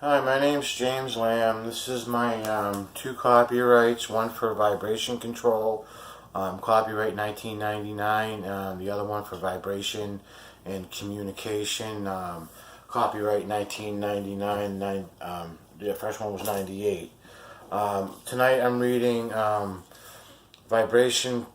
Hi, my name's James Lamb. This is my two copyrights, one for vibration control, copyright 1999, the other one for vibration and communication, copyright 1999, the first one was 98. Tonight I'm reading sound vibration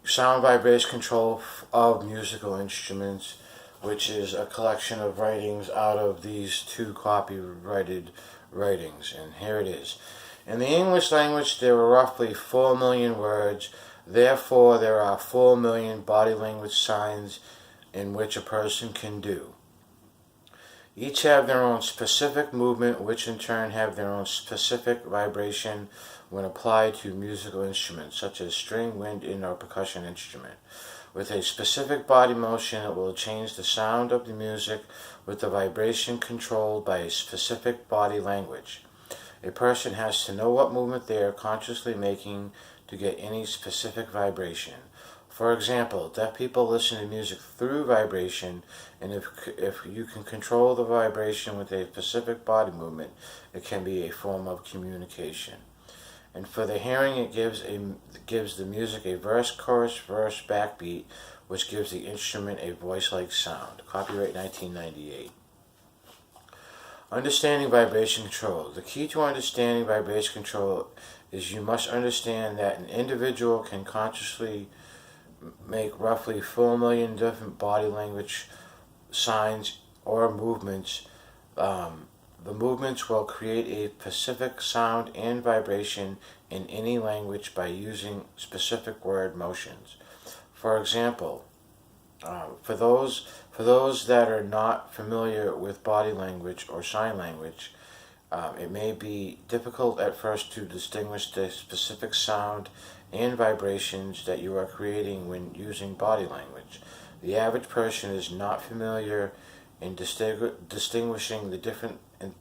control of musical instruments, which is a collection of writings out of these two copyrighted writings. And here it is. In the English language, there are roughly 4 million words. Therefore, there are 4 million body language signs in which a person can do. Each have their own specific movement, which in turn have their own specific vibration when applied to musical instruments, such as string, wind, or percussion instrument. With a specific body motion, it will change the sound of the music with the vibration controlled by a specific body language. A person has to know what movement they are consciously making to get any specific vibration. For example, deaf people listen to music through vibration, and if you can control the vibration with a specific body movement, it can be a form of communication. And for the hearing, it gives the music a verse, chorus, verse, backbeat, which gives the instrument a voice-like sound. Copyright 1998. Understanding vibration control. The key to understanding vibration control is you must understand that an individual can consciously make roughly 4 million different body language signs or movements. The movements will create a specific sound and vibration in any language by using specific word motions. For example, for those that are not familiar with body language or sign language, it may be difficult at first to distinguish the specific sound and vibrations that you are creating when using body language. The average person is not familiar in distinguishing the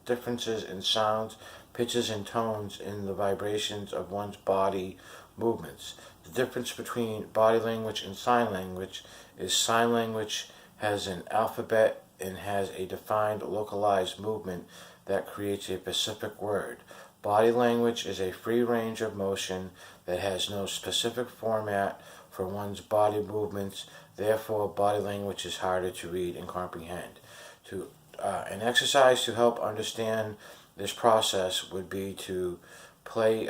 differences in sounds, pitches, and tones in the vibrations of one's body movements. The difference between body language and sign language is sign language has an alphabet and has a defined localized movement that creates a specific word. Body language is a free range of motion that has no specific format for one's body movements. Therefore, body language is harder to read and comprehend. An exercise to help understand this process would be to play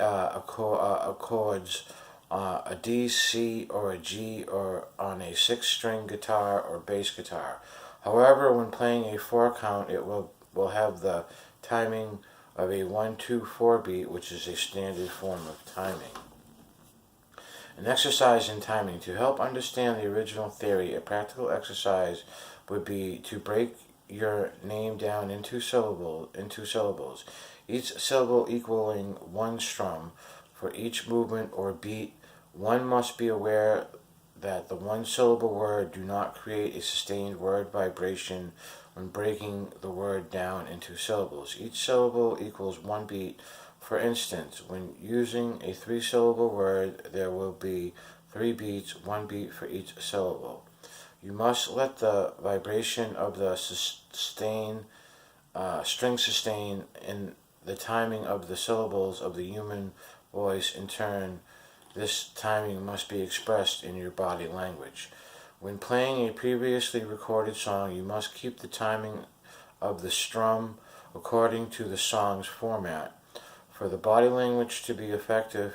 chords, a D, C, or a G, or on a 6-string guitar or bass guitar. However, when playing a 4 count, it will have the timing of a 1-2-4 beat, which is a standard form of timing. An exercise in timing. To help understand the original theory, a practical exercise would be to break your name down into syllables, each syllable equaling one strum. For each movement or beat, one must be aware that the one-syllable word do not create a sustained word vibration when breaking the word down into syllables. Each syllable equals one beat. For instance, when using a 3-syllable word, there will be 3 beats, 1 beat for each syllable. You must let the vibration of the string sustain in the timing of the syllables of the human voice. In turn, this timing must be expressed in your body language. When playing a previously recorded song, you must keep the timing of the strum according to the song's format. For the body language to be effective,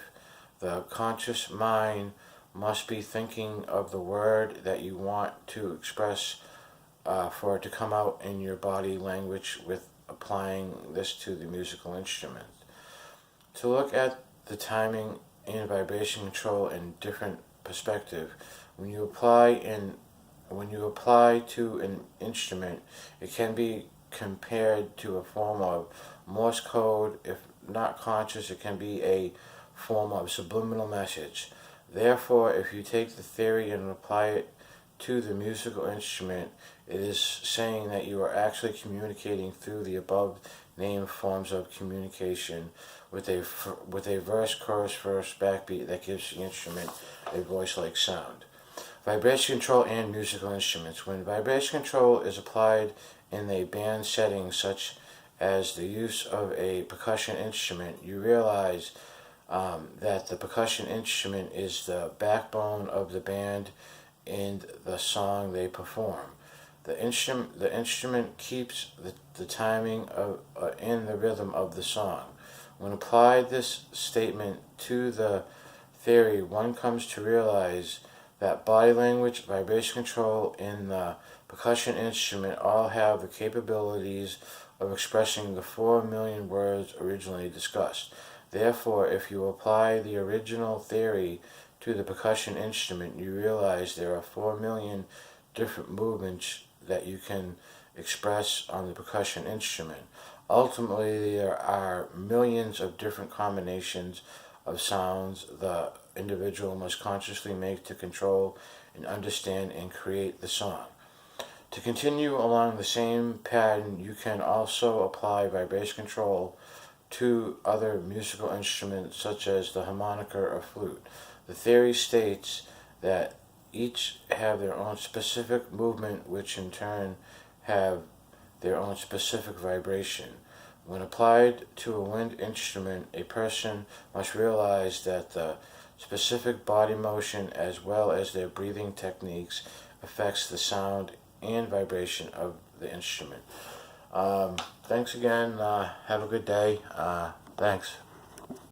the conscious mind must be thinking of the word that you want to express for it to come out in your body language with applying this to the musical instrument. To look at the timing and vibration control in different perspective, when you apply to an instrument, it can be compared to a form of Morse code. If not conscious, it can be a form of subliminal message. Therefore, if you take the theory and apply it to the musical instrument, it is saying that you are actually communicating through the above named forms of communication with a verse, chorus, verse, backbeat that gives the instrument a voice-like sound. Vibration control and musical instruments. When vibration control is applied in a band setting such as the use of a percussion instrument, you realize that the percussion instrument is the backbone of the band in the song they perform. The instrument keeps the timing of and the rhythm of the song. When applied this statement to the theory, one comes to realize that body language, vibration control, and the percussion instrument all have the capabilities of expressing the 4 million words originally discussed. Therefore, if you apply the original theory to the percussion instrument, you realize there are 4 million different movements that you can express on the percussion instrument. Ultimately, there are millions of different combinations of sounds the individual must consciously make to control and understand and create the song. To continue along the same pattern, you can also apply vibration control to other musical instruments such as the harmonica or flute. The theory states that each have their own specific movement, which in turn have their own specific vibration. When applied to a wind instrument, a person must realize that the specific body motion as well as their breathing techniques affects the sound and vibration of the instrument. Thanks again. Have a good day. Thanks.